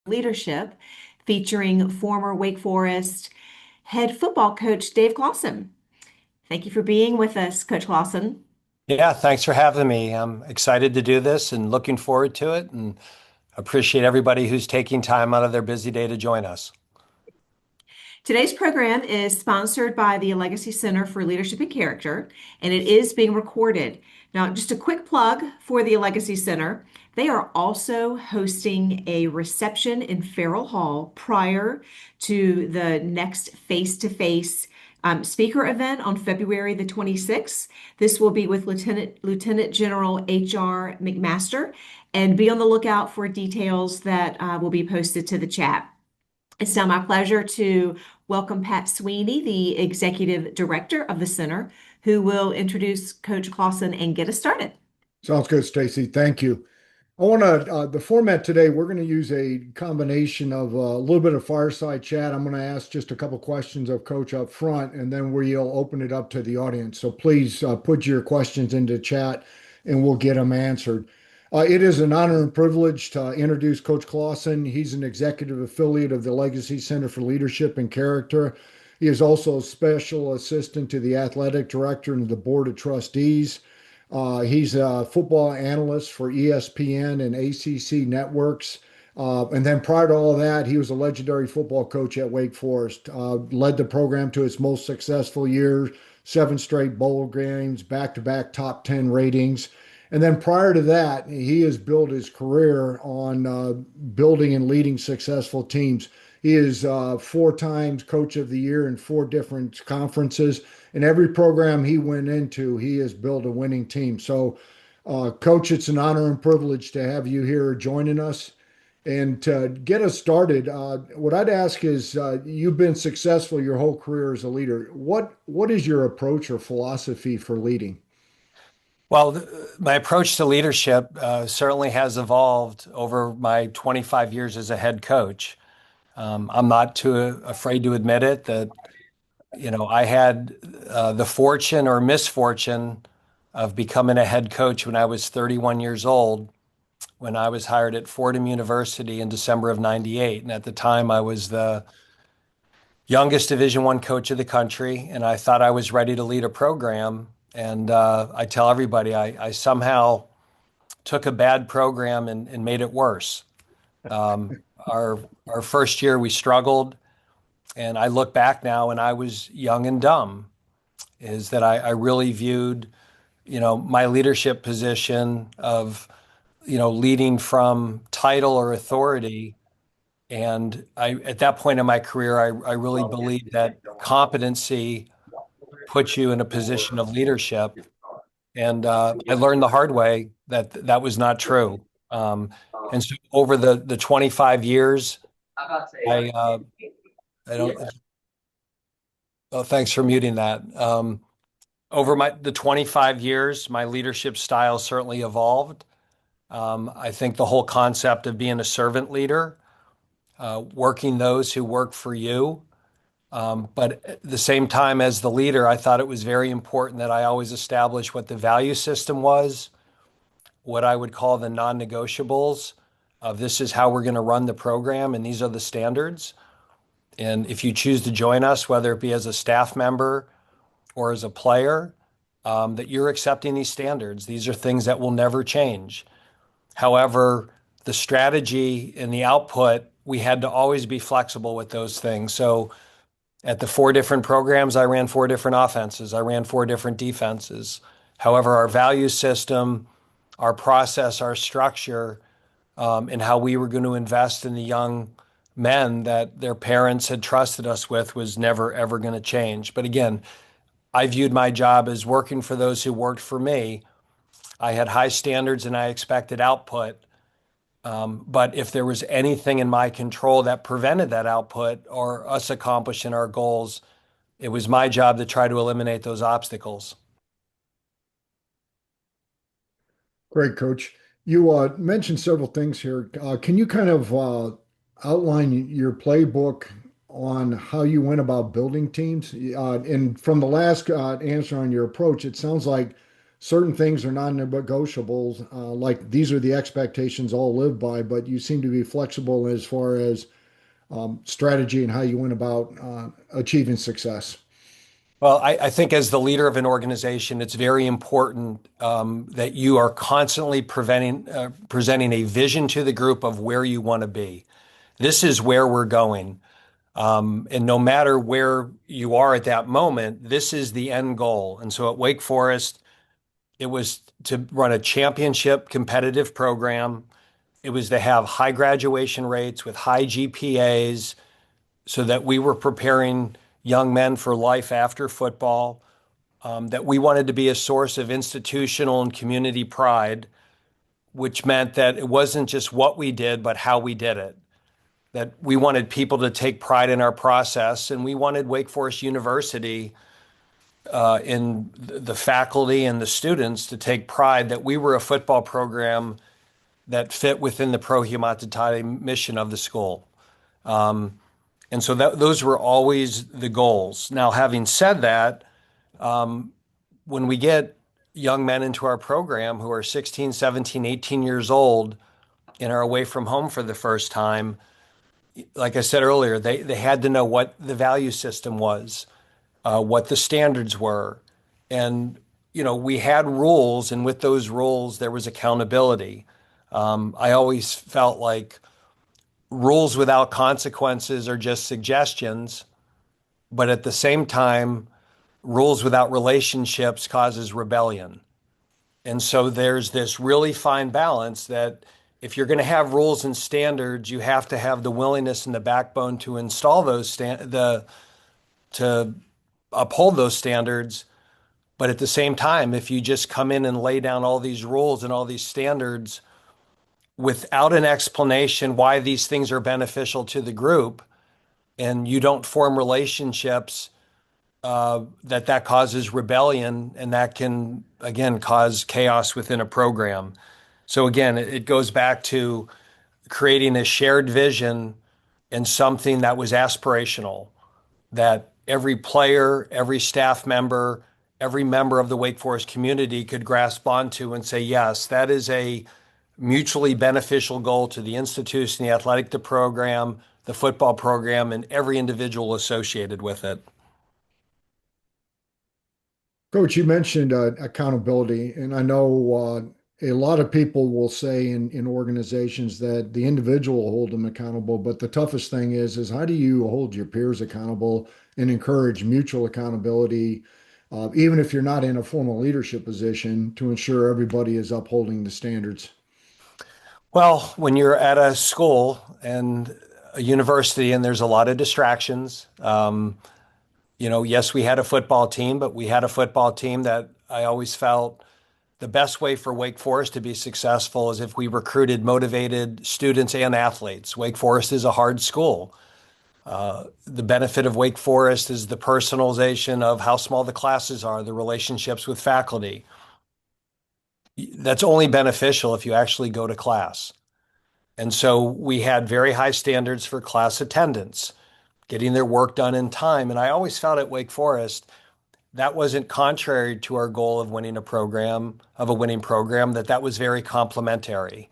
Leadership, featuring former Wake Forest head football coach Dave Clawson. Thank you for being with us, Coach Clawson. Yeah, thanks for having me. I'm excited to do this and looking forward to it, and appreciate everybody who's taking time out of their busy day to join us. Today's program is sponsored by the Allegacy Center for Leadership and Character, and it is being recorded. Now, just a quick plug for the Allegacy Center. They are also hosting a reception in Farrell Hall prior to the next face-to-face speaker event on February the 26th. This will be with Lieutenant General H.R. McMaster, and be on the lookout for details that will be posted to the chat. It's now my pleasure to welcome Pat Sweeney, the Executive Director of the Center, who will introduce Coach Clawson and get us started. Sounds good, Stacy. Thank you. I want to, the format today, we're going to use a combination of a little bit of fireside chat. I'm going to ask just a couple questions of Coach up front, and then we'll open it up to the audience. So please put your questions into chat and we'll get them answered. It is an honor and privilege to introduce Coach Clawson. He's an executive affiliate of the Allegacy Center for Leadership and Character. He is also a special assistant to the athletic director and the board of trustees. He's a football analyst for ESPN and ACC networks. And then prior to all that, he was a legendary football coach at Wake Forest, led the program to its most successful year, 7 straight bowl games, back-to-back top 10 ratings. And then prior to that, he has built his career on building and leading successful teams. He is 4 times coach of the year in 4 different conferences. And every program he went into, he has built a winning team. So, Coach, it's an honor and privilege to have you here joining us. And to get us started, what I'd ask is, you've been successful your whole career as a leader. What is your approach or philosophy for leading? Well, my approach to leadership certainly has evolved over my 25 years as a head coach. I'm not too afraid to admit it that, I had the fortune or misfortune of becoming a head coach when I was 31 years old, when I was hired at Fordham University in December of '98. And at the time, I was the youngest Division I coach of the country, and I thought I was ready to lead a program. And I tell everybody I somehow took a bad program and made it worse. Our first year we struggled, and I look back now and I was young and dumb. Is that I really viewed, my leadership position of, leading from title or authority. And at that point in my career, I really believed that competency puts you in a position of leadership. And I learned the hard way that that was not true. And so over the 25 years, I don't, oh, thanks for muting that. Over the 25 years, my leadership style certainly evolved. I think the whole concept of being a servant leader, working those who work for you. But at the same time, as the leader, I thought it was very important that I always establish what the value system was, what I would call the non-negotiables of this is how we're going to run the program, and these are the standards. And if you choose to join us, whether it be as a staff member or as a player, that you're accepting these standards. These are things that will never change. However, the strategy and the output, we had to always be flexible with those things. So at the 4 different programs, I ran 4 different offenses. I ran 4 different defenses. However, our value system, our process, our structure, and how we were going to invest in the young men that their parents had trusted us with was never, ever going to change. But again, I viewed my job as working for those who worked for me. I had high standards and I expected output. But if there was anything in my control that prevented that output or us accomplishing our goals, it was my job to try to eliminate those obstacles. Great, Coach. You mentioned several things here. Can you kind of outline your playbook on how you went about building teams? And from the last answer on your approach, it sounds like certain things are non-negotiables, like these are the expectations all live by, but you seem to be flexible as far as strategy and how you went about achieving success. Well, I think as the leader of an organization, it's very important that you are constantly presenting a vision to the group of where you want to be. This is where we're going. And no matter where you are at that moment, this is the end goal. And so at Wake Forest, it was to run a championship competitive program. It was to have high graduation rates with high GPAs so that we were preparing young men for life after football, that we wanted to be a source of institutional and community pride, which meant that it wasn't just what we did, but how we did it. That we wanted people to take pride in our process, and we wanted Wake Forest University in the faculty and the students to take pride that we were a football program that fit within the Pro Humanitate mission of the school. And so those were always the goals. Now, having said that, when we get young men into our program who are 16, 17, 18 years old and are away from home for the first time, like I said earlier, they had to know what the value system was, what the standards were. And, we had rules, and with those rules, there was accountability. I always felt like rules without consequences are just suggestions, but at the same time, rules without relationships causes rebellion. And so there's this really fine balance that if you're going to have rules and standards, you have to have the willingness and the backbone to install those to uphold those standards. But at the same time, if you just come in and lay down all these rules and all these standards without an explanation why these things are beneficial to the group, and you don't form relationships, that causes rebellion, and that can, again, cause chaos within a program. So again, it goes back to creating a shared vision and something that was aspirational, that every player, every staff member, every member of the Wake Forest community could grasp onto and say, yes, that is a mutually beneficial goal to the institution, the athletic program, the football program, and every individual associated with it. Coach, you mentioned accountability, and I know a lot of people will say in organizations that the individual will hold them accountable, but the toughest thing is how do you hold your peers accountable and encourage mutual accountability, even if you're not in a formal leadership position, to ensure everybody is upholding the standards? Well, when you're at a school and a university and there's a lot of distractions, yes, we had a football team, but we had a football team that I always felt the best way for Wake Forest to be successful is if we recruited motivated students and athletes. Wake Forest is a hard school. The benefit of Wake Forest is the personalization of how small the classes are, the relationships with faculty. That's only beneficial if you actually go to class. And so we had very high standards for class attendance, getting their work done in time. And I always felt at Wake Forest that wasn't contrary to our goal of winning a winning program, that was very complementary.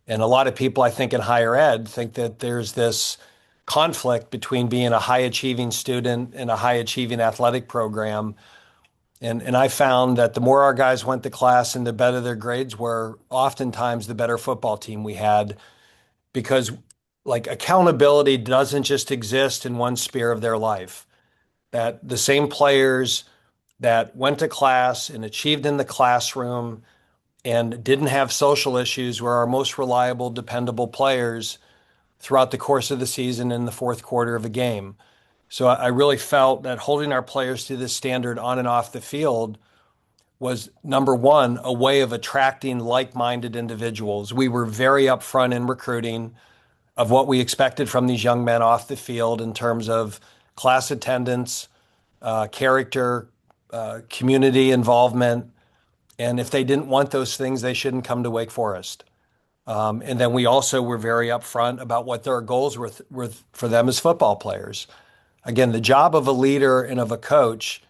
And a lot of people, I think, in higher ed think that there's this conflict between being a high achieving student and a high achieving athletic program. And I found that the more our guys went to class and the better their grades were, oftentimes the better football team we had, because like accountability doesn't just exist in one sphere of their life. That the same players that went to class and achieved in the classroom and didn't have social issues were our most reliable, dependable players throughout the course of the season in the fourth quarter of a game. So I really felt that holding our players to this standard on and off the field was, number one, a way of attracting like-minded individuals. We were very upfront in recruiting of what we expected from these young men off the field in terms of class attendance, character, community involvement. And if they didn't want those things, they shouldn't come to Wake Forest. And then we also were very upfront about what their goals were for them as football players. Again, the job of a leader and of a coach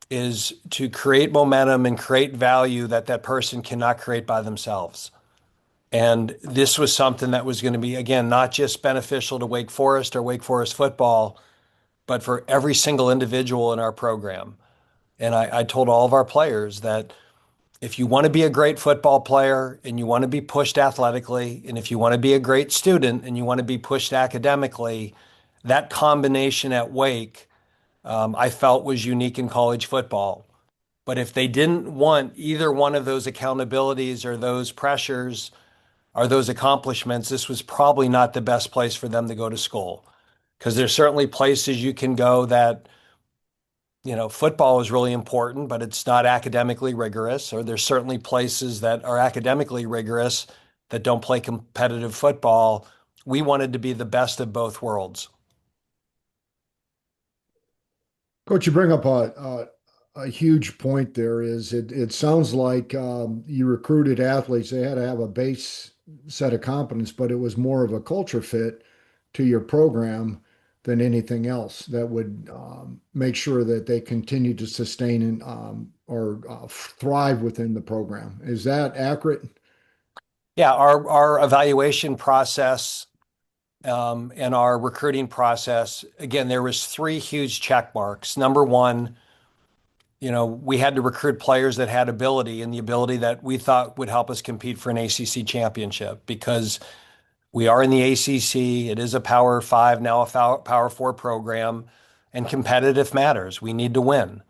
is to create momentum and create value that that person cannot create by themselves. And this was something that was going to be, again, not just beneficial to Wake Forest or Wake Forest football, but for every single individual in our program. And I told all of our players that if you want to be a great football player and you want to be pushed athletically, and if you want to be a great student and you want to be pushed academically, that combination at Wake, I felt was unique in college football. But if they didn't want either one of those accountabilities or those pressures or those accomplishments, this was probably not the best place for them to go to school. Because there's certainly places you can go that, football is really important, but it's not academically rigorous. Or there's certainly places that are academically rigorous that don't play competitive football. We wanted to be the best of both worlds. Coach, you bring up a huge point there. Is it sounds like you recruited athletes. They had to have a base set of competence, but it was more of a culture fit to your program than anything else that would make sure that they continue to sustain and or thrive within the program. Is that accurate? Yeah, our evaluation process and our recruiting process, again, there was three huge check marks. Number one, we had to recruit players that had ability and the ability that we thought would help us compete for an ACC championship because we are in the ACC. It is a Power Five, now a Power Four program, and competitive matters. We need to win.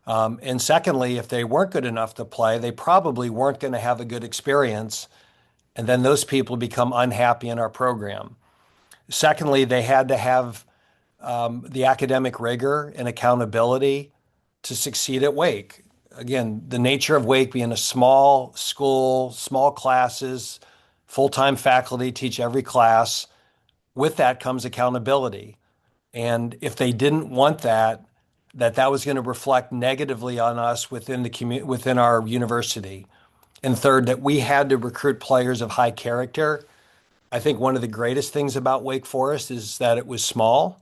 And secondly, if they weren't good enough to play, they probably weren't going to have a good experience. And then those people become unhappy in our program. Secondly, they had to have the academic rigor and accountability to succeed at Wake. Again, the nature of Wake being a small school, small classes, full-time faculty teach every class. With that comes accountability. And if they didn't want that was going to reflect negatively on us within within our university. And third, that we had to recruit players of high character. I think one of the greatest things about Wake Forest is that it was small.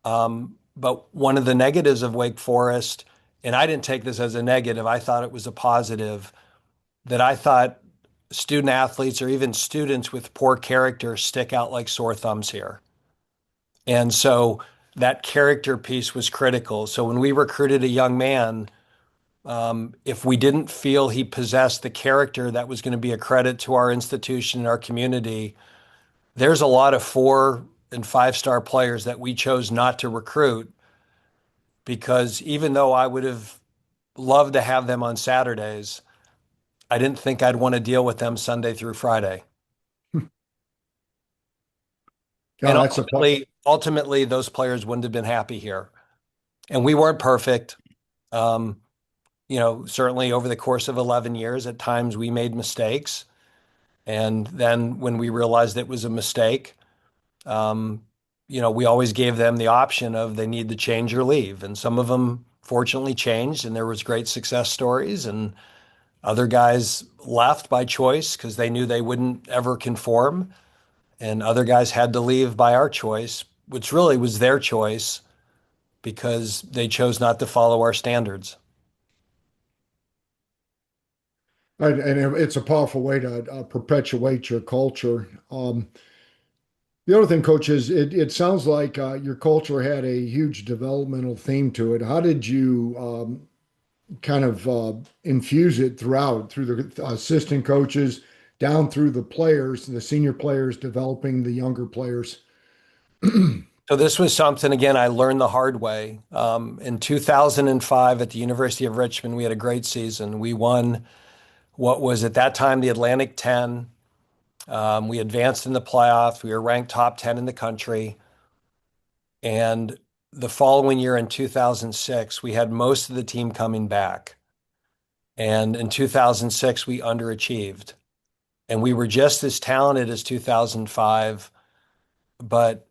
But one of the negatives of Wake Forest, and I didn't take this as a negative, I thought it was a positive, that I thought student athletes or even students with poor character stick out like sore thumbs here. And so that character piece was critical. So when we recruited a young man, if we didn't feel he possessed the character that was going to be a credit to our institution and our community, there's a lot of 4 and 5-star players that we chose not to recruit because even though I would have loved to have them on Saturdays, I didn't think I'd want to deal with them Sunday through Friday. Yeah, And that's ultimately, those players wouldn't have been happy here. And we weren't perfect. Certainly over the course of 11 years, at times we made mistakes. And then when we realized it was a mistake, we always gave them the option of they need to change or leave. And some of them fortunately changed and there was great success stories. And other guys left by choice because they knew they wouldn't ever conform. And other guys had to leave by our choice, which really was their choice because they chose not to follow our standards. and it's a powerful way to perpetuate your culture. The other thing, Coach, is it sounds like your culture had a huge developmental theme to it. How did you kind of infuse it through the assistant coaches, down through the players, the senior players, developing the younger players? So this was something, again, I learned the hard way. In 2005 at the University of Richmond, we had a great season. We won what was at that time the Atlantic 10. We advanced in the playoffs. We were ranked top 10 in the country. And the following year in 2006, we had most of the team coming back. And in 2006, we underachieved. And we were just as talented as 2005. But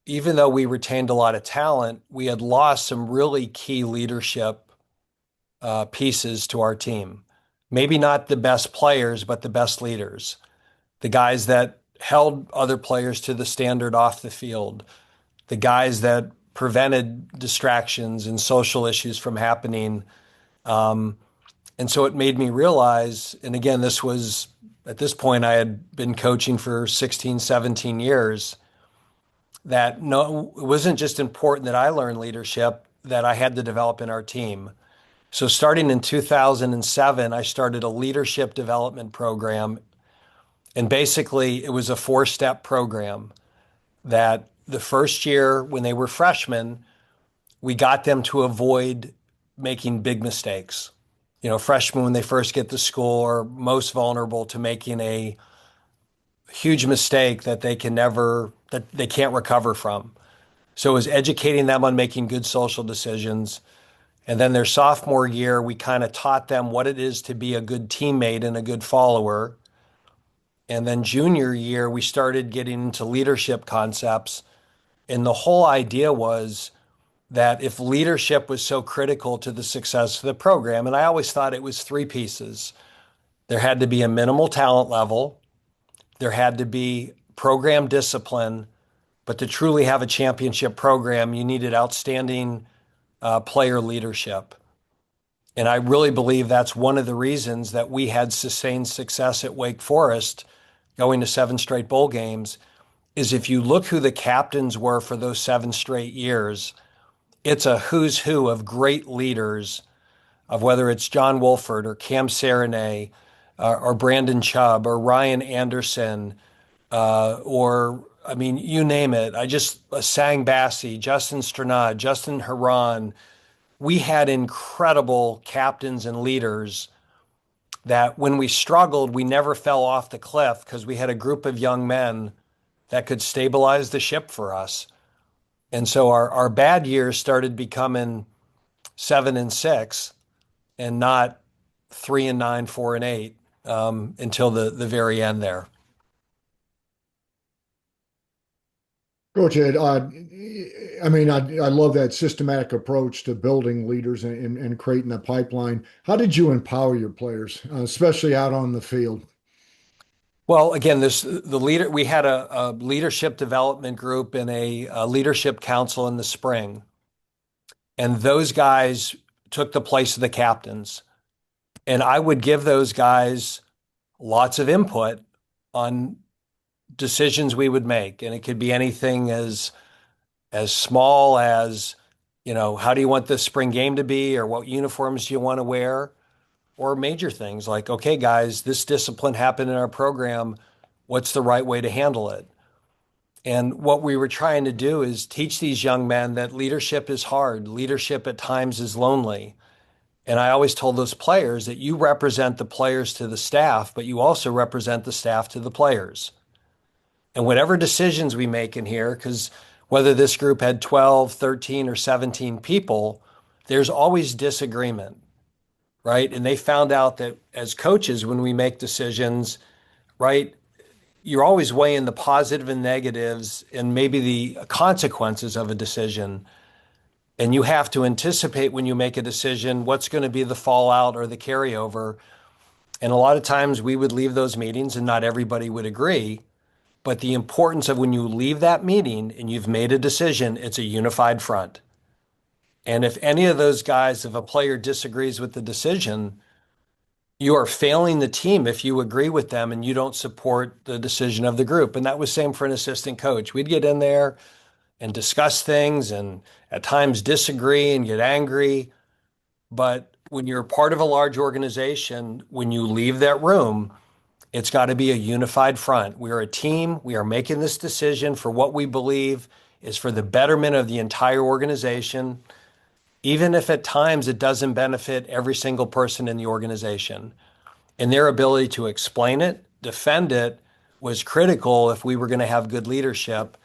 even though we retained a lot of talent, we had lost some really key leadership pieces to our team. Maybe not the best players, but the best leaders. The guys that held other players to the standard off the field, the guys that prevented distractions and social issues from happening. And so it made me realize, and again, this was at this point, I had been coaching for 16, 17 years, that no, it wasn't just important that I learn leadership, that I had to develop in our team. So starting in 2007, I started a leadership development program. And basically, it was a 4-step program that the first year when they were freshmen, we got them to avoid making big mistakes. You know, freshmen, when they first get to school, are most vulnerable to making a huge mistake that they can't recover from. So it was educating them on making good social decisions. And then their sophomore year, we kind of taught them what it is to be a good teammate and a good follower. And then junior year, we started getting into leadership concepts. And the whole idea was that if leadership was so critical to the success of the program, and I always thought it was 3 pieces. There had to be a minimal talent level, there had to be program discipline, but to truly have a championship program, you needed outstanding player leadership. And I really believe that's one of the reasons that we had sustained success at Wake Forest, going to 7 straight bowl games, is if you look who the captains were for those 7 straight years, it's a who's who of great leaders, of whether it's John Wolford or Cam Serenay or Brandon Chubb or Ryan Anderson, or, I mean, you name it. Sang Bassey, Justin Stranad, Justin Haran. We had incredible captains and leaders that when we struggled, we never fell off the cliff because we had a group of young men that could stabilize the ship for us. And so our bad years started becoming 7 and 6 and not 3 and 9, 4 and 8 until the very end there. Coach Ed, I mean, I love that systematic approach to building leaders and creating a pipeline. How did you empower your players, especially out on the field? Well, again, we had a leadership development group and a leadership council in the spring, and those guys took the place of the captains. And I would give those guys lots of input on decisions we would make. And it could be anything as small as, you know, how do you want the spring game to be, or what uniforms do you want to wear? Or major things like, okay, guys, this discipline happened in our program. What's the right way to handle it? And what we were trying to do is teach these young men that leadership is hard. Leadership at times is lonely. And I always told those players that you represent the players to the staff, but you also represent the staff to the players. And whatever decisions we make in here, because whether this group had 12, 13, or 17 people, there's always disagreement, right? And they found out that as coaches, when we make decisions, right, you're always weighing the positive and negatives and maybe the consequences of a decision. And you have to anticipate when you make a decision, what's going to be the fallout or the carryover. And a lot of times we would leave those meetings and not everybody would agree. But the importance of when you leave that meeting and you've made a decision, it's a unified front. And if any of those guys, if a player disagrees with the decision, you are failing the team if you agree with them and you don't support the decision of the group. And that was same for an assistant coach. We'd get in there and discuss things and at times disagree and get angry. But when you're part of a large organization, when you leave that room, it's got to be a unified front. We are a team. We are making this decision for what we believe is for the betterment of the entire organization, even if at times it doesn't benefit every single person in the organization. And their ability to explain it, defend it, was critical if we were going to have good leadership.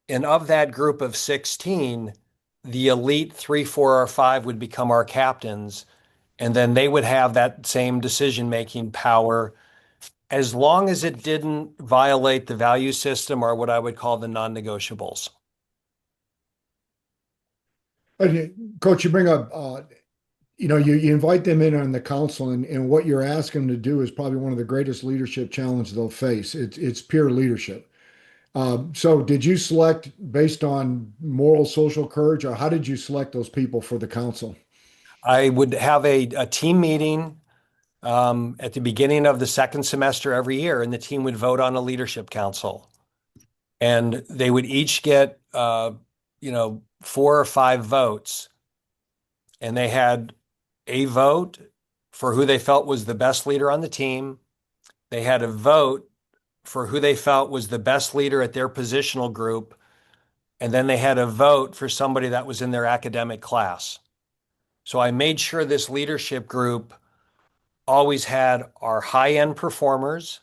And of that group of 16, the elite 3, 4, or 5 would become our captains. And then they would have that same decision-making power as long as it didn't violate the value system or what I would call the non-negotiables. Coach, you bring up, you invite them in on the council, and what you're asking them to do is probably one of the greatest leadership challenges they'll face. It's peer leadership. So did you select based on moral social courage, or how did you select those people for the council? I would have a team meeting at the beginning of the second semester every year, and the team would vote on a leadership council. And they would each get, 4 or 5 votes. And they had a vote for who they felt was the best leader on the team. They had a vote for who they felt was the best leader at their positional group. And then they had a vote for somebody that was in their academic class. So I made sure this leadership group always had our high end performers,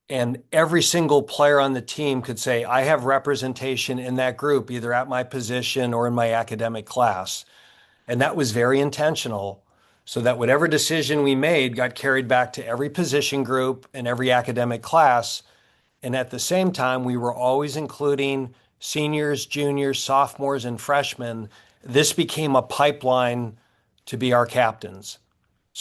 and every single player on the team could say, I have representation in that group, either at my position or in my academic class. And that was very intentional, so that whatever decision we made got carried back to every position group and every academic class. And at the same time, we were always including seniors, juniors, sophomores, and freshmen. This became a pipeline to be our captains.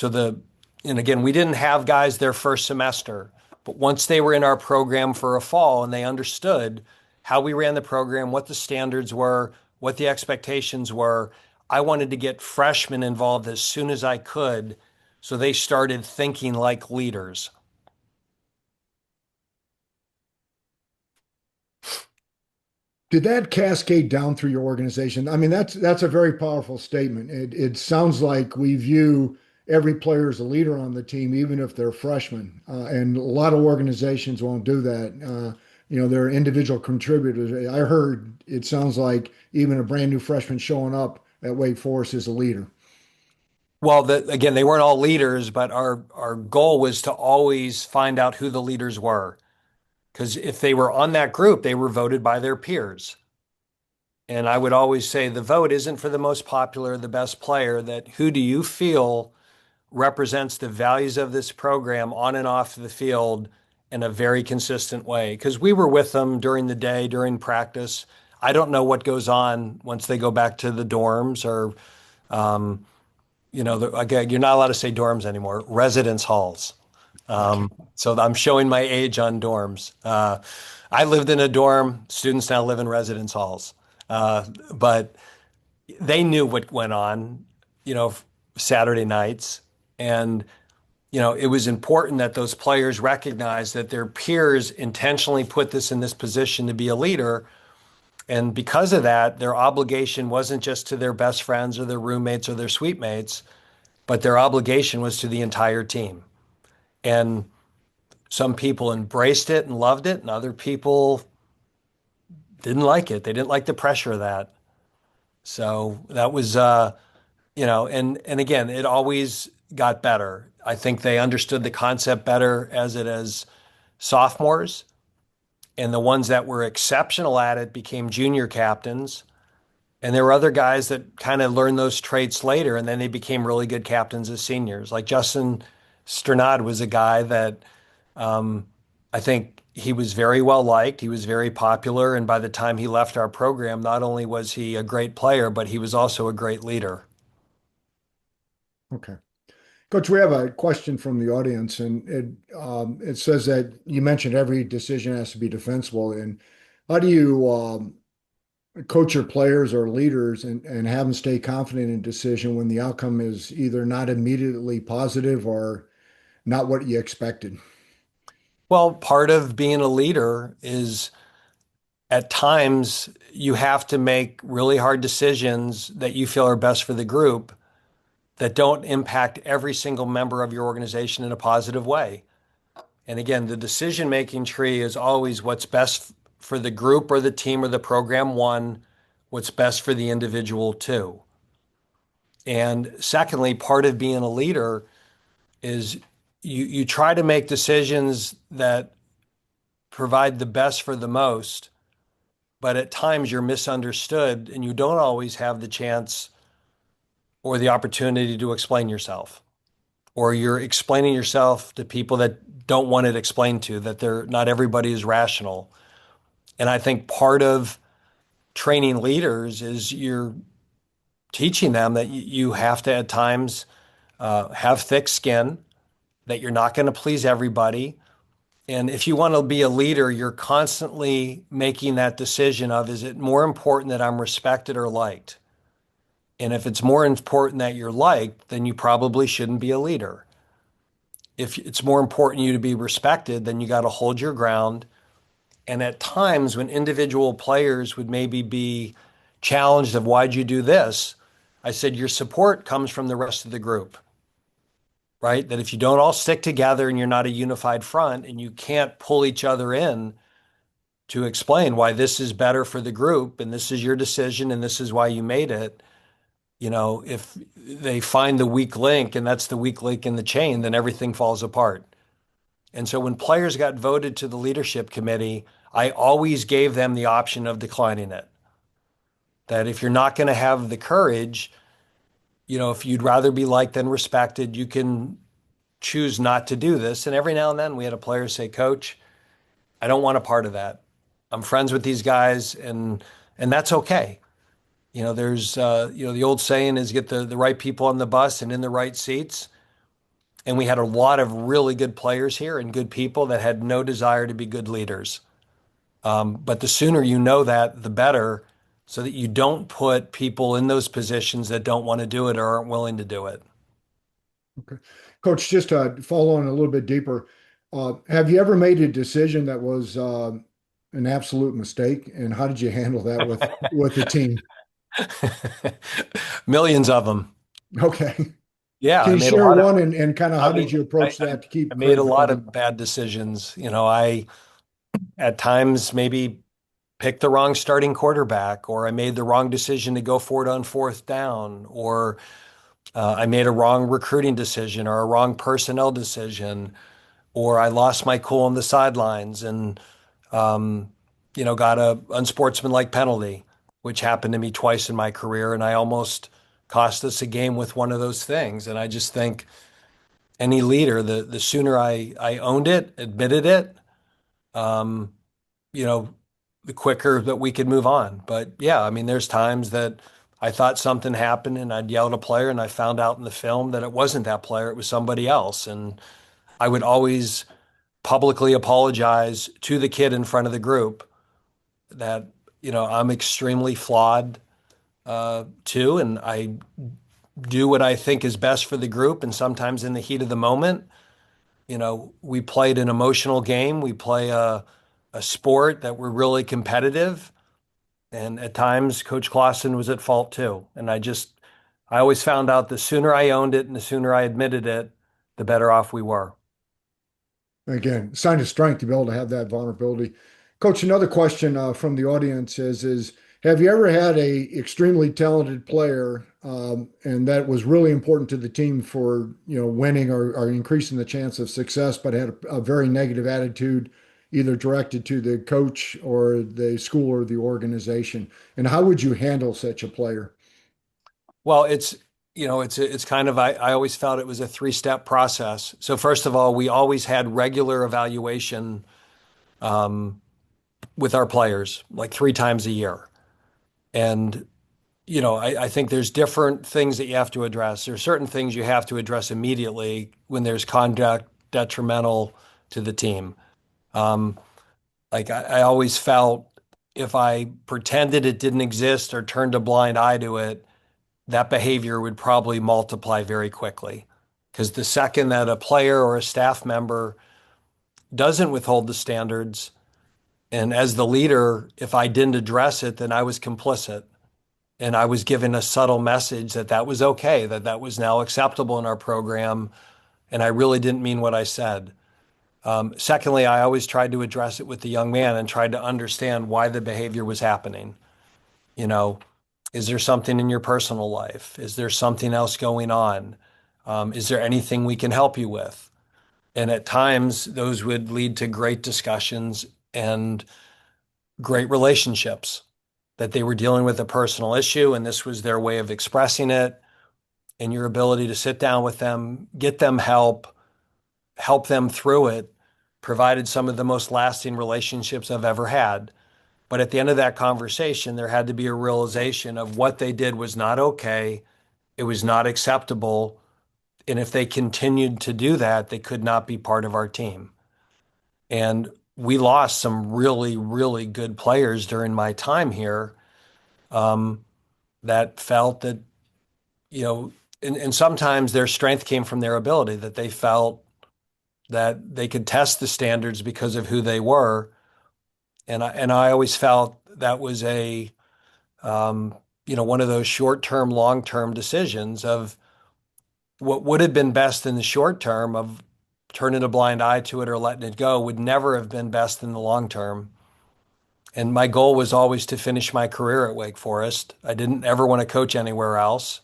And again, we didn't have guys their first semester, but once they were in our program for a fall and they understood how we ran the program, what the standards were, what the expectations were, I wanted to get freshmen involved as soon as I could, so they started thinking like leaders. Did that cascade down through your organization? I mean, that's a very powerful statement. It sounds like we view every player as a leader on the team, even if they're freshmen. And a lot of organizations won't do that. They're individual contributors. I heard it sounds like even a brand new freshman showing up at Wake Forest is a leader. Well, again, they weren't all leaders, but our goal was to always find out who the leaders were. Because if they were on that group, they were voted by their peers. And I would always say the vote isn't for the most popular, the best player, that who do you feel represents the values of this program on and off the field in a very consistent way. Because we were with them during the day, during practice. I don't know what goes on once they go back to the dorms or, again, you're not allowed to say dorms anymore, residence halls. So I'm showing my age on dorms. I lived in a dorm. Students now live in residence halls. But they knew what went on, Saturday nights. And, it was important that those players recognize that their peers intentionally put this in this position to be a leader. And because of that, their obligation wasn't just to their best friends or their roommates or their suite mates, but their obligation was to the entire team. And some people embraced it and loved it, and other people didn't like it. They didn't like the pressure of that. So that was, and again, it always got better. I think they understood the concept better as sophomores, and the ones that were exceptional at it became junior captains. And there were other guys that kind of learned those traits later, and then they became really good captains as seniors. Like Justin Sternad was a guy that I think he was very well liked. He was very popular. And by the time he left our program, not only was he a great player, but he was also a great leader. Okay. Coach, we have a question from the audience, and it says that you mentioned every decision has to be defensible. And how do you coach your players or leaders and have them stay confident in a decision when the outcome is either not immediately positive or not what you expected? Well, part of being a leader is at times you have to make really hard decisions that you feel are best for the group that don't impact every single member of your organization in a positive way. And again, the decision-making tree is always what's best for the group or the team or the program, one, what's best for the individual, two. And secondly, part of being a leader is you try to make decisions that provide the best for the most, but at times you're misunderstood and you don't always have the chance or the opportunity to explain yourself. Or you're explaining yourself to people that don't want it explained to, that they're not everybody is rational. And I think part of training leaders is you're teaching them that you have to at times have thick skin, that you're not going to please everybody, And if you want to be a leader, you're constantly making that decision of, is it more important that I'm respected or liked? And if it's more important that you're liked, then you probably shouldn't be a leader. If it's more important you to be respected, then you got to hold your ground. And at times when individual players would maybe be challenged of why'd you do this, I said, your support comes from the rest of the group, right? That if you don't all stick together and you're not a unified front and you can't pull each other in to explain why this is better for the group and this is your decision and this is why you made it, if they find the weak link and that's the weak link in the chain, then everything falls apart. And so when players got voted to the leadership committee, I always gave them the option of declining it. That if you're not going to have the courage, if you'd rather be liked than respected, you can choose not to do this. And every now and then we had a player say, Coach, I don't want a part of that. I'm friends with these guys and that's okay. There's, the old saying is get the right people on the bus and in the right seats. And we had a lot of really good players here and good people that had no desire to be good leaders. But the sooner you know that, the better, so that you don't put people in those positions that don't want to do it or aren't willing to do it. Okay. Coach, just to follow on a little bit deeper, have you ever made a decision that was an absolute mistake, and how did you handle that with the team? Millions of them. Okay. Yeah, Can I you made a share lot of, one and kind of how I did mean, you I, approach I, that to keep I made a lot credibility? of bad decisions. I at times maybe picked the wrong starting quarterback, or I made the wrong decision to go for it on fourth down, or I made a wrong recruiting decision or a wrong personnel decision, or I lost my cool on the sidelines and, got a unsportsmanlike penalty, which happened to me twice in my career. And I almost cost us a game with one of those things. And I just think any leader, the sooner I owned it, admitted it, um, you know, the quicker that we could move on. But yeah, I mean, there's times that I thought something happened and I'd yell at a player and I found out in the film that it wasn't that player, it was somebody else. And I would always publicly apologize to the kid in front of the group that, I'm extremely flawed too. And I do what I think is best for the group. And sometimes in the heat of the moment, we played an emotional game. We play a sport that we're really competitive. And at times, Coach Clawson was at fault too. And I always found out the sooner I owned it and the sooner I admitted it, the better off we were. Again, sign of strength to be able to have that vulnerability. Coach, another question from the audience is have you ever had a extremely talented player and that was really important to the team for winning or increasing the chance of success, but had a very negative attitude, either directed to the coach or the school or the organization? And how would you handle such a player? Well, it's kind of, I always felt it was a three-step process. So first of all, we always had regular evaluation um, with our players, like 3 times a year. And, I think there's different things that you have to address. There are certain things you have to address immediately when there's conduct detrimental to the team. Um, like I always felt if I pretended it didn't exist or turned a blind eye to it, that behavior would probably multiply very quickly. Because the second that a player or a staff member doesn't withhold the standards, and as the leader, if I didn't address it, then I was complicit. And I was given a subtle message that that was okay, that that was now acceptable in our program. And I really didn't mean what I said. Secondly, I always tried to address it with the young man and tried to understand why the behavior was happening. You know, is there something in your personal life? Is there something else going on? Is there anything we can help you with? And at times, those would lead to great discussions and great relationships that they were dealing with a personal issue, and this was their way of expressing it. And your ability to sit down with them, get them help them through it, provided some of the most lasting relationships I've ever had. But at the end of that conversation, there had to be a realization of what they did was not okay. It was not acceptable. And if they continued to do that, they could not be part of our team. And we lost some really, really good players during my time here, um, that felt that, you know, and sometimes their strength came from their ability, that they felt that they could test the standards because of who they were. And I always felt that was um, one of those short-term, long-term decisions of what would have been best in the short term of turning a blind eye to it or letting it go would never have been best in the long term. And my goal was always to finish my career at Wake Forest. I didn't ever want to coach anywhere else.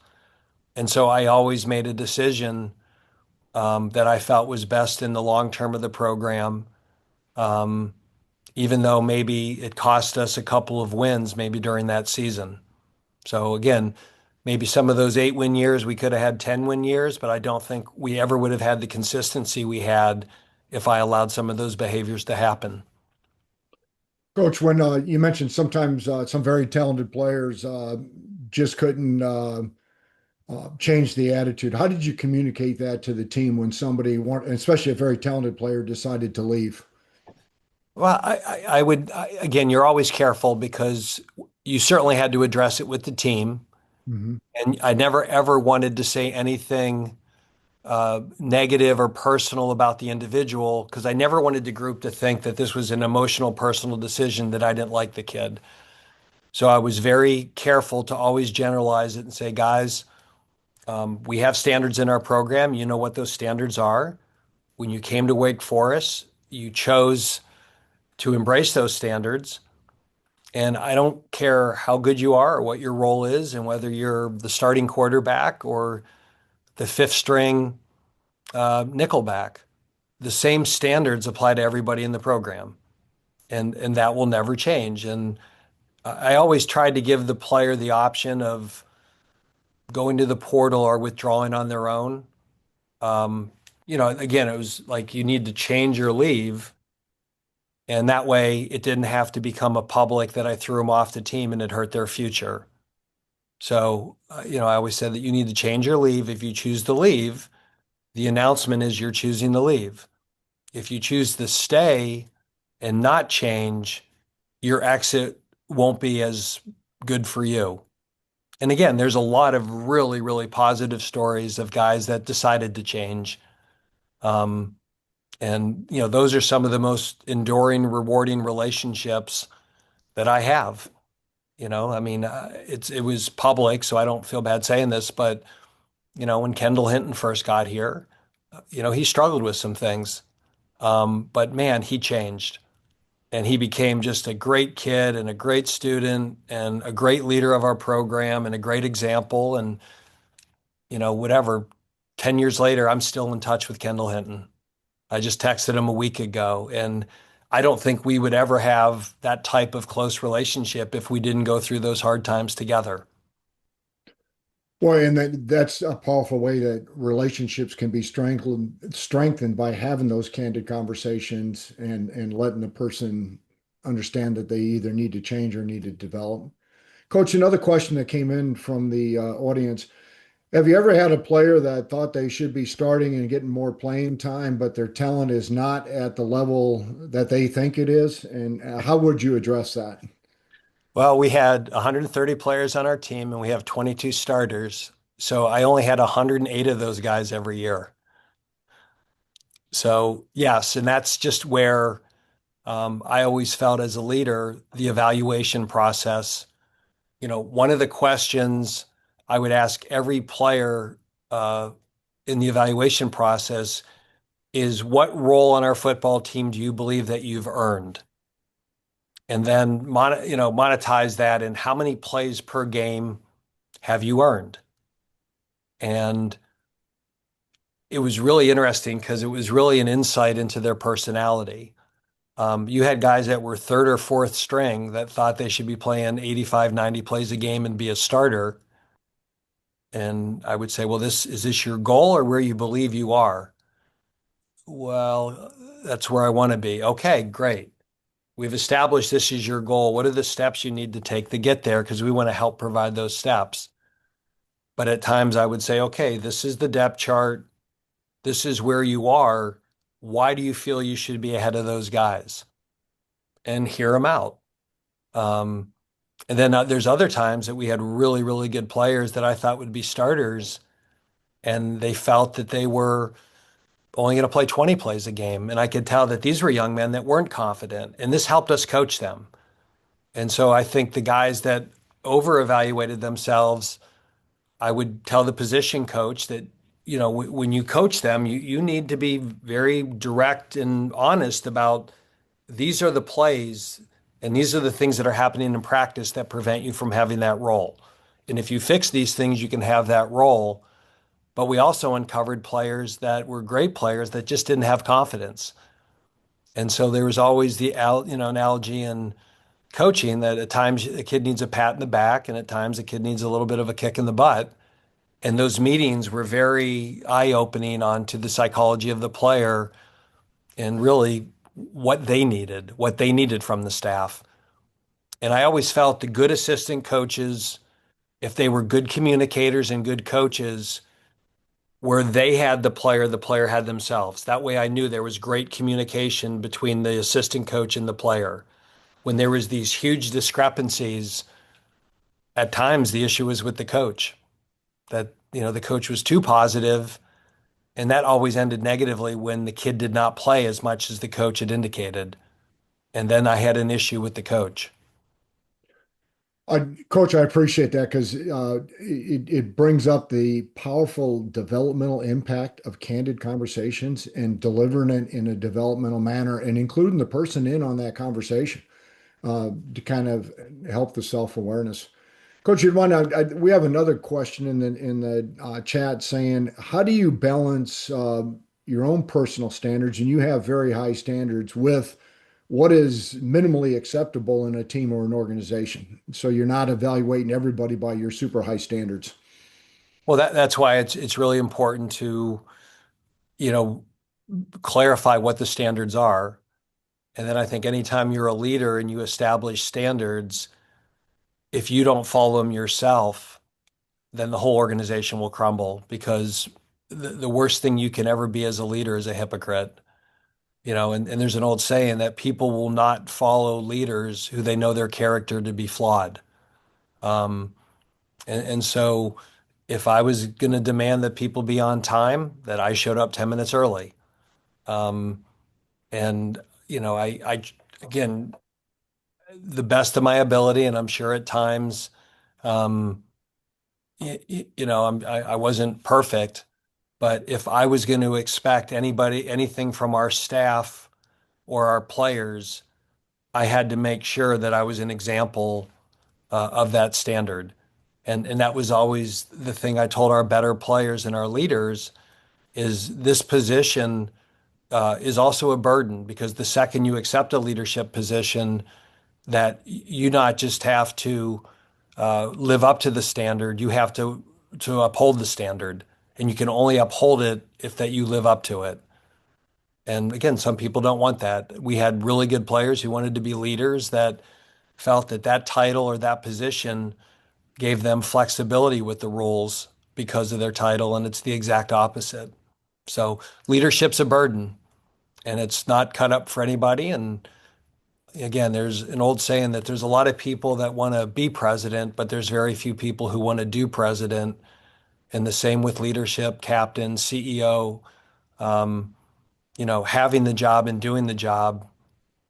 And so I always made a decision, that I felt was best in the long term of the program, um, even though maybe it cost us a couple of wins maybe during that season. So again, maybe some of those 8-win years, we could have had 10-win years, but I don't think we ever would have had the consistency we had if I allowed some of those behaviors to happen. Coach, when you mentioned sometimes some very talented players just couldn't change the attitude, how did you communicate that to the team when somebody, especially a very talented player, decided to leave? Well, I would, again, you're always careful because you certainly had to address it with the team. Hmm. And I never ever wanted to say anything negative or personal about the individual because I never wanted the group to think that this was an emotional, personal decision that I didn't like the kid. So I was very careful to always generalize it and say, guys, we have standards in our program. You know what those standards are. When you came to Wake Forest, you chose to embrace those standards. And I don't care how good you are or what your role is, and whether you're the starting quarterback or the fifth string nickelback. The same standards apply to everybody in the program, and that will never change. And I always tried to give the player the option of going to the portal or withdrawing on their own. Um, again, it was like you need to change your leave, and that way it didn't have to become a public that I threw them off the team and it hurt their future. So, I always said that you need to change your leave. If you choose to leave, the announcement is you're choosing to leave. If you choose to stay and not change, your exit won't be as good for you. And again, there's a lot of really, really positive stories of guys that decided to change. Um, and those are some of the most enduring, rewarding relationships that I have. I mean, it was public, so I don't feel bad saying this, but when Kendall Hinton first got here, he struggled with some things. But man, he changed. And he became just a great kid and a great student and a great leader of our program and a great example. And, whatever, 10 years later, I'm still in touch with Kendall Hinton. I just texted him a week ago. And I don't think we would ever have that type of close relationship if we didn't go through those hard times together. Boy, and that's a powerful way that relationships can be strengthened by having those candid conversations and letting the person understand that they either need to change or need to develop. Coach, another question that came in from the audience. Have you ever had a player that thought they should be starting and getting more playing time, but their talent is not at the level that they think it is? And how would you address that? Well, we had 130 players on our team and we have 22 starters. So I only had 108 of those guys every year. So, yes, and that's just where I always felt as a leader, the evaluation process. One of the questions I would ask every player uh, in the evaluation process is what role on our football team do you believe that you've earned? And then monetize that in how many plays per game have you earned? And it was really interesting because it was really an insight into their personality. You had guys that were third or fourth string that thought they should be playing 85, 90 plays a game and be a starter. And I would say, well, is this your goal or where you believe you are? Well, that's where I want to be. Okay, great. We've established this is your goal. What are the steps you need to take to get there? Because we want to help provide those steps. But at times I would say, okay, this is the depth chart. This is where you are. why do you feel you should be ahead of those guys? And hear them out. Um, and then there's other times that we had really, really good players that I thought would be starters, and they felt that they were only going to play 20 plays a game. And I could tell that these were young men that weren't confident, and this helped us coach them. And so I think the guys that over evaluated themselves, I would tell the position coach that, when you coach them, you need to be very direct and honest about these are the plays and these are the things that are happening in practice that prevent you from having that role. And if you fix these things, you can have that role. But we also uncovered players that were great players that just didn't have confidence. And so there was always the analogy in coaching that at times a kid needs a pat in the back and at times a kid needs a little bit of a kick in the butt. And those meetings were very eye-opening onto the psychology of the player and really what they needed from the staff. And I always felt the good assistant coaches, if they were good communicators and good coaches, where they had the player had themselves. That way I knew there was great communication between the assistant coach and the player. When there was these huge discrepancies, at times the issue was with the coach, that, the coach was too positive, and that always ended negatively when the kid did not play as much as the coach had indicated. And then I had an issue with the coach. Coach, I appreciate that because it brings up the powerful developmental impact of candid conversations and delivering it in a developmental manner and including the person in on that conversation to kind of help the self-awareness. Coach, we have another question in the chat saying, how do you balance your own personal standards, and you have very high standards, with what is minimally acceptable in a team or an organization? So you're not evaluating everybody by your super high standards. Well, that's why it's really important to, you know, clarify what the standards are. And then I think anytime you're a leader and you establish standards, if you don't follow them yourself, then the whole organization will crumble, because the worst thing you can ever be as a leader is a hypocrite. And there's an old saying that people will not follow leaders who they know their character to be flawed. Um, and so if I was going to demand that people be on time, that I showed up 10 minutes early. Um, and, again, the best of my ability, and I'm sure at times, um, I wasn't perfect, but if I was going to expect anything from our staff or our players, I had to make sure that I was an example of that standard. And that was always the thing I told our better players and our leaders is this position is also a burden, because the second you accept a leadership position, that you not just have to live up to the standard, you have to uphold the standard, and you can only uphold it if that you live up to it. And again, some people don't want that. We had really good players who wanted to be leaders that felt that that title or that position gave them flexibility with the rules because of their title, and it's the exact opposite. So leadership's a burden, and it's not cut up for anybody. And again, there's an old saying that there's a lot of people that want to be president, but there's very few people who want to do president. And the same with leadership, captain, CEO, having the job and doing the job.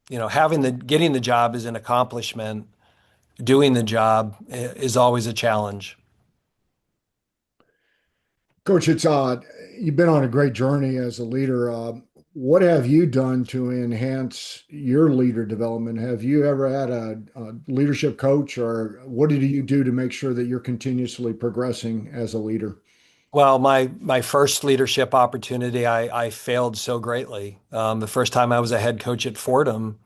Getting the job is an accomplishment. Doing the job is always a challenge. Coach, it's you've been on a great journey as a leader. What have you done to enhance your leader development? Have you ever had a leadership coach, or what did you do to make sure that you're continuously progressing as a leader? Well, my first leadership opportunity, I failed so greatly. The first time I was a head coach at Fordham,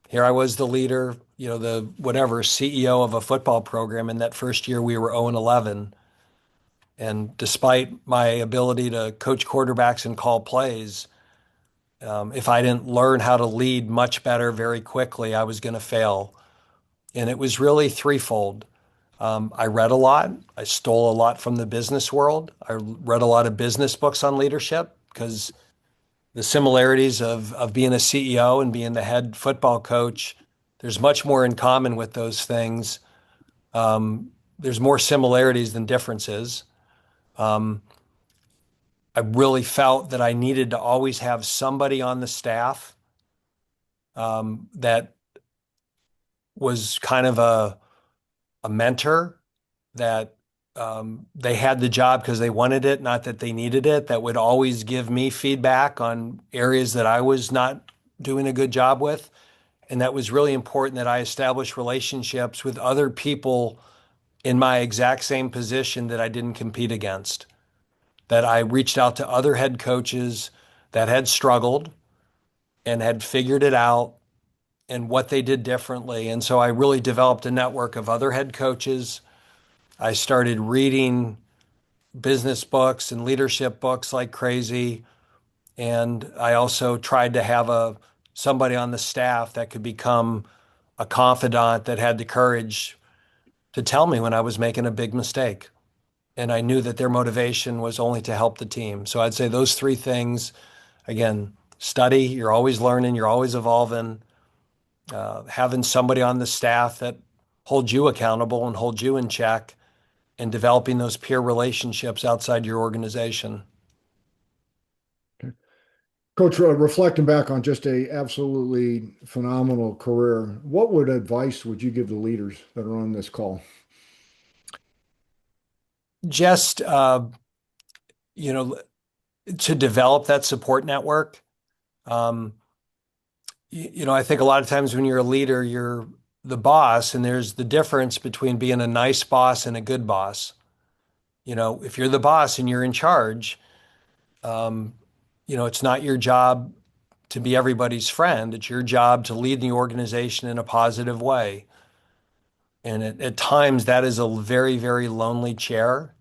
here I was the leader, the whatever CEO of a football program. In that first year, we were 0-11. And despite my ability to coach quarterbacks and call plays, if I didn't learn how to lead much better very quickly, I was going to fail. And it was really threefold. I read a lot. I stole a lot from the business world. I read a lot of business books on leadership because the similarities of being a CEO and being the head football coach. There's much more in common with those things. There's more similarities than differences. Um, I really felt that I needed to always have somebody on the staff that was kind of a mentor, that they had the job because they wanted it, not that they needed it, that would always give me feedback on areas that I was not doing a good job with. And that was really important, that I establish relationships with other people in my exact same position that I didn't compete against, that I reached out to other head coaches that had struggled and had figured it out and what they did differently. And so I really developed a network of other head coaches. I started reading business books and leadership books like crazy. And I also tried to have somebody on the staff that could become a confidant, that had the courage to tell me when I was making a big mistake. And I knew that their motivation was only to help the team. So I'd say those three things, again, study, you're always learning, you're always evolving, having somebody on the staff that holds you accountable and holds you in check, and developing those peer relationships outside your organization. Coach, reflecting back on just a absolutely phenomenal career, what advice would you give the leaders that are on this call? Just, you know, to develop that support network. Um, I think a lot of times when you're a leader, you're the boss, and there's the difference between being a nice boss and a good boss. If you're the boss and you're in charge, um, it's not your job to be everybody's friend. It's your job to lead the organization in a positive way. And at times that is a very, very lonely chair.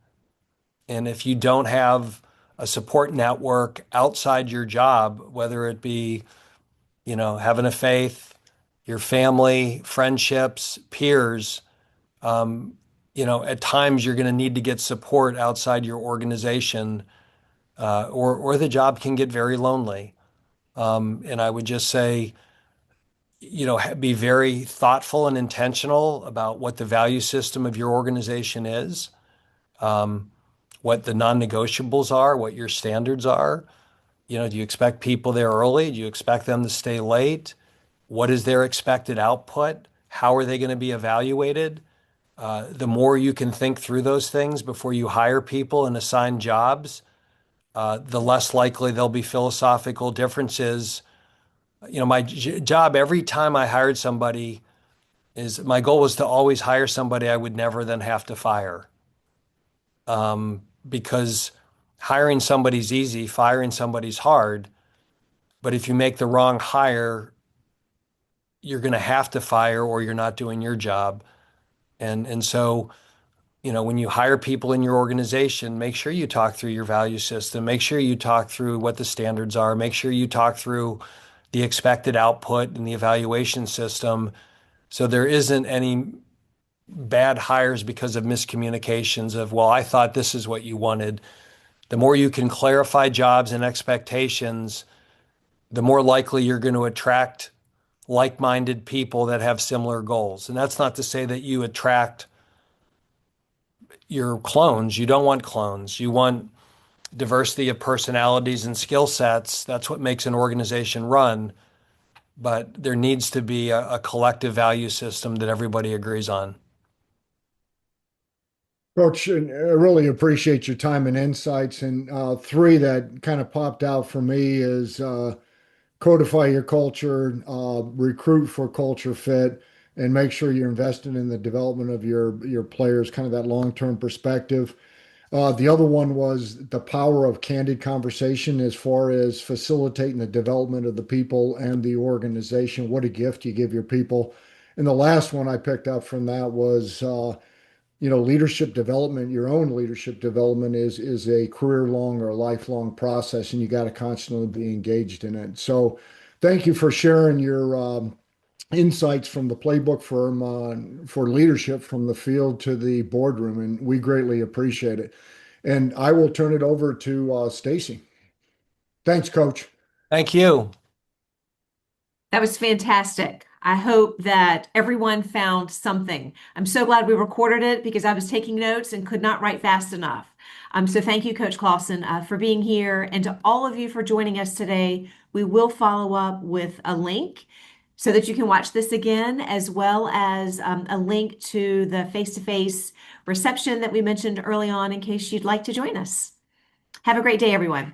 And if you don't have a support network outside your job, whether it be, having a faith, your family, friendships, peers, at times you're going to need to get support outside your organization, or the job can get very lonely. And I would just say, be very thoughtful and intentional about what the value system of your organization is, what the non-negotiables are, what your standards are. Do you expect people there early? Do you expect them to stay late? What is their expected output? How are they going to be evaluated? The more you can think through those things before you hire people and assign jobs, the less likely there'll be philosophical differences. My job every time I hired somebody, is my goal was to always hire somebody I would never then have to fire. Because hiring somebody's easy, firing somebody's hard. But if you make the wrong hire, you're going to have to fire, or you're not doing your job. And so, when you hire people in your organization, make sure you talk through your value system. Make sure you talk through what the standards are. Make sure you talk through the expected output and the evaluation system, so there isn't any bad hires because of miscommunications of, well, I thought this is what you wanted. The more you can clarify jobs and expectations, the more likely you're going to attract like-minded people that have similar goals. And that's not to say that you attract your clones. You don't want clones. You want diversity of personalities and skill sets. That's what makes an organization run. But there needs to be a collective value system that everybody agrees on. Coach, I really appreciate your time and insights. And three that kind of popped out for me is codify your culture, recruit for culture fit, and make sure you're investing in the development of your players, kind of that long-term perspective. The other one was the power of candid conversation as far as facilitating the development of the people and the organization. What a gift you give your people. And the last one I picked up from that was, leadership development. Your own leadership development is a career long or lifelong process, and you got to constantly be engaged in it. So, thank you for sharing your insights from the Playbook firm for leadership from the field to the boardroom, and we greatly appreciate it. And I will turn it over to Stacy. Thanks, Coach. Thank you. That was fantastic. I hope that everyone found something. I'm so glad we recorded it because I was taking notes and could not write fast enough. So thank you, Coach Clawson, for being here, and to all of you for joining us today. We will follow up with a link so that you can watch this again, as well as a link to the face-to-face reception that we mentioned early on in case you'd like to join us. Have a great day, everyone.